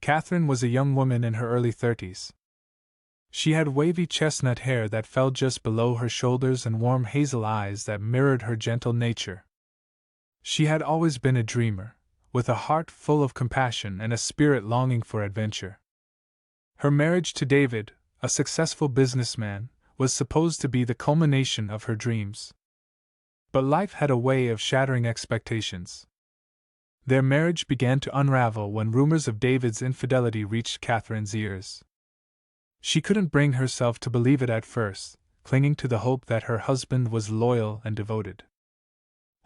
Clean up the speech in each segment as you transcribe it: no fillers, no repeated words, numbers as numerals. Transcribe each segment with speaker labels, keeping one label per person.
Speaker 1: Catherine was a young woman in her early 30s. She had wavy chestnut hair that fell just below her shoulders and warm hazel eyes that mirrored her gentle nature. She had always been a dreamer, with a heart full of compassion and a spirit longing for adventure. Her marriage to David, a successful businessman, was supposed to be the culmination of her dreams. But life had a way of shattering expectations. Their marriage began to unravel when rumors of David's infidelity reached Catherine's ears. She couldn't bring herself to believe it at first, clinging to the hope that her husband was loyal and devoted.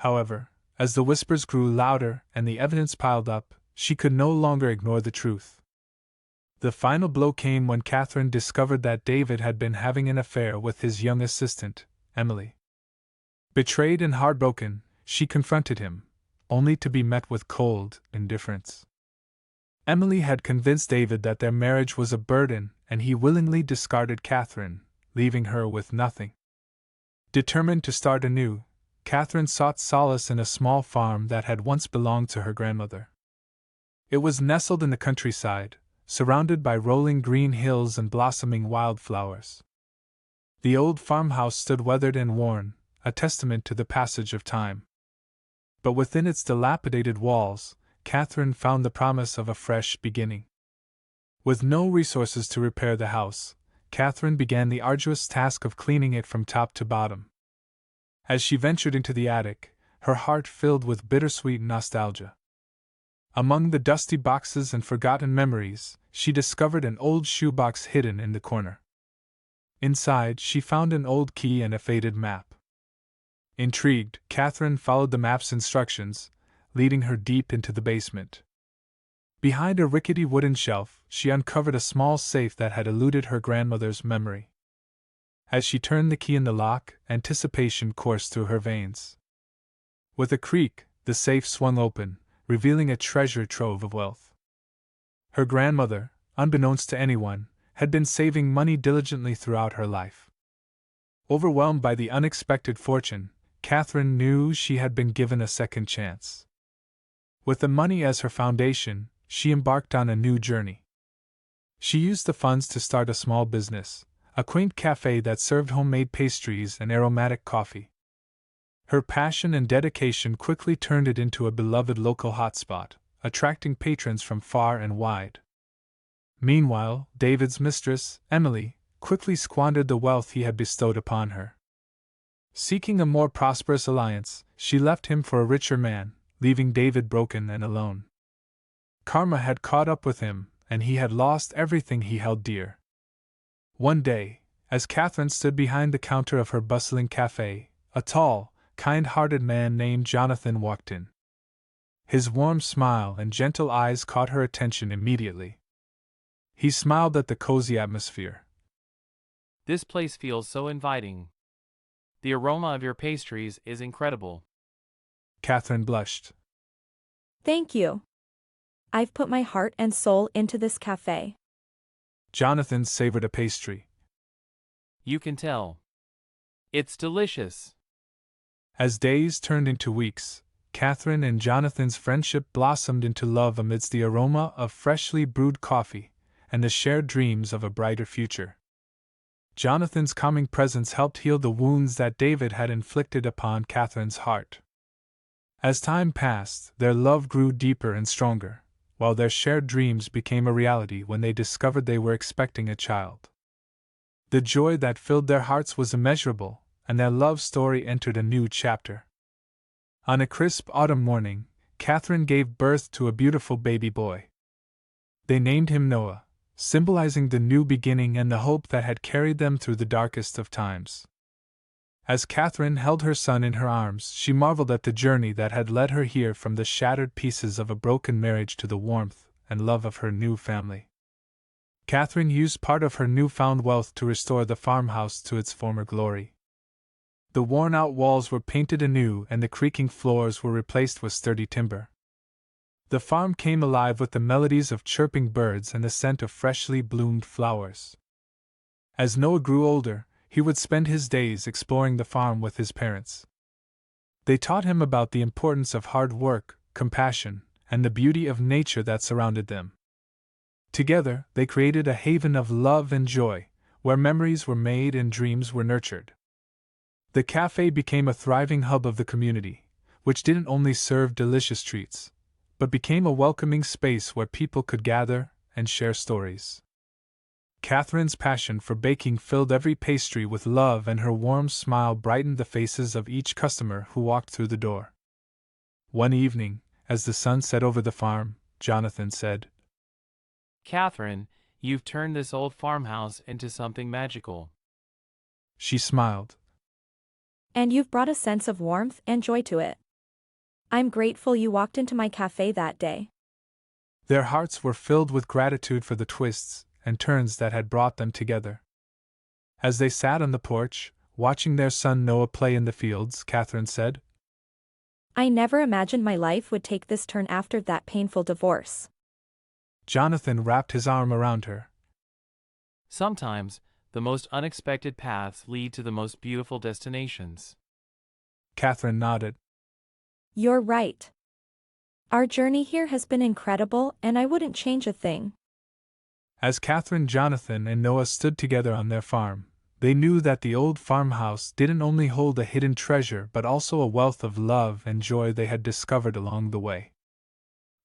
Speaker 1: However, as the whispers grew louder and the evidence piled up, she could no longer ignore the truth. The final blow came when Catherine discovered that David had been having an affair with his young assistant, Emily. Betrayed and heartbroken, she confronted him, only to be met with cold indifference. Emily had convinced David that their marriage was a burden, and he willingly discarded Catherine, leaving her with nothing. Determined to start anew, Catherine sought solace in a small farm that had once belonged to her grandmother. It was nestled in the countryside, surrounded by rolling green hills and blossoming wildflowers. The old farmhouse stood weathered and worn, a testament to the passage of time. But within its dilapidated walls, Catherine found the promise of a fresh beginning. With no resources to repair the house, Catherine began the arduous task of cleaning it from top to bottom. As she ventured into the attic, her heart filled with bittersweet nostalgia. Among the dusty boxes and forgotten memories, she discovered an old shoebox hidden in the corner. Inside, she found an old key and a faded map. Intrigued, Catherine followed the map's instructions, leading her deep into the basement. Behind a rickety wooden shelf, she uncovered a small safe that had eluded her grandmother's memory. As she turned the key in the lock, anticipation coursed through her veins. With a creak, the safe swung open, revealing a treasure trove of wealth. Her grandmother, unbeknownst to anyone, had been saving money diligently throughout her life. Overwhelmed by the unexpected fortune, Catherine knew she had been given a second chance. With the money as her foundation, she embarked on a new journey. She used the funds to start a small business, a quaint cafe that served homemade pastries and aromatic coffee. Her passion and dedication quickly turned it into a beloved local hotspot, attracting patrons from far and wide. Meanwhile, David's mistress, Emily, quickly squandered the wealth he had bestowed upon her. Seeking a more prosperous alliance, she left him for a richer man, leaving David broken and alone. Karma had caught up with him, and he had lost everything he held dear. One day, as Catherine stood behind the counter of her bustling cafe, a tall, kind-hearted man named Jonathan walked in. His warm smile and gentle eyes caught her attention immediately. He smiled at the cozy atmosphere.
Speaker 2: "This place feels so inviting. The aroma of your pastries is incredible."
Speaker 1: Catherine blushed.
Speaker 3: Thank you. I've put my heart and soul into this cafe.
Speaker 1: Jonathan savored a pastry.
Speaker 2: "You can tell. It's delicious."
Speaker 1: As days turned into weeks, Catherine and Jonathan's friendship blossomed into love amidst the aroma of freshly brewed coffee and the shared dreams of a brighter future. Jonathan's calming presence helped heal the wounds that David had inflicted upon Catherine's heart. As time passed, their love grew deeper and stronger, while their shared dreams became a reality when they discovered they were expecting a child. The joy that filled their hearts was immeasurable, and their love story entered a new chapter. On a crisp autumn morning, Catherine gave birth to a beautiful baby boy. They named him Noah, symbolizing the new beginning and the hope that had carried them through the darkest of times. As Catherine held her son in her arms, she marveled at the journey that had led her here, from the shattered pieces of a broken marriage to the warmth and love of her new family. Catherine used part of her newfound wealth to restore the farmhouse to its former glory. The worn-out walls were painted anew and the creaking floors were replaced with sturdy timber. The farm came alive with the melodies of chirping birds and the scent of freshly bloomed flowers. As Noah grew older, he would spend his days exploring the farm with his parents. They taught him about the importance of hard work, compassion, and the beauty of nature that surrounded them. Together, they created a haven of love and joy, where memories were made and dreams were nurtured. The cafe became a thriving hub of the community, which didn't only serve delicious treats, but became a welcoming space where people could gather and share stories. Catherine's passion for baking filled every pastry with love, and her warm smile brightened the faces of each customer who walked through the door. One evening, as the sun set over the farm, Jonathan said,
Speaker 2: "Catherine, you've turned this old farmhouse into something magical."
Speaker 1: She smiled.
Speaker 3: And you've brought a sense of warmth and joy to it. I'm grateful you walked into my cafe that day.
Speaker 1: Their hearts were filled with gratitude for the twists and turns that had brought them together. As they sat on the porch, watching their son Noah play in the fields, Catherine said,
Speaker 3: I never imagined my life would take this turn after that painful divorce.
Speaker 1: Jonathan wrapped his arm around her.
Speaker 2: Sometimes, the most unexpected paths lead to the most beautiful destinations.
Speaker 1: Catherine nodded.
Speaker 3: You're right. Our journey here has been incredible, and I wouldn't change a thing.
Speaker 1: As Catherine, Jonathan, and Noah stood together on their farm, they knew that the old farmhouse didn't only hold a hidden treasure but also a wealth of love and joy they had discovered along the way.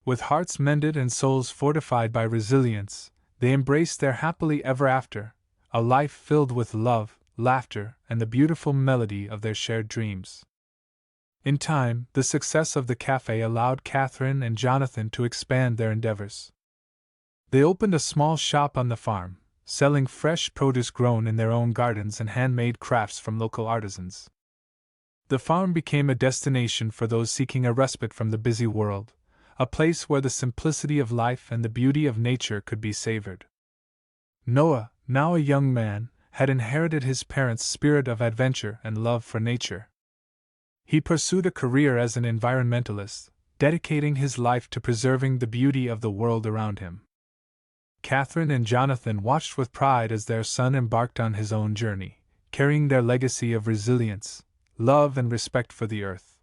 Speaker 1: With hearts mended and souls fortified by resilience, they embraced their happily ever after, a life filled with love, laughter, and the beautiful melody of their shared dreams. In time, the success of the cafe allowed Catherine and Jonathan to expand their endeavors. They opened a small shop on the farm, selling fresh produce grown in their own gardens and handmade crafts from local artisans. The farm became a destination for those seeking a respite from the busy world, a place where the simplicity of life and the beauty of nature could be savored. Noah, now a young man, had inherited his parents' spirit of adventure and love for nature. He pursued a career as an environmentalist, dedicating his life to preserving the beauty of the world around him. Catherine and Jonathan watched with pride as their son embarked on his own journey, carrying their legacy of resilience, love, and respect for the earth.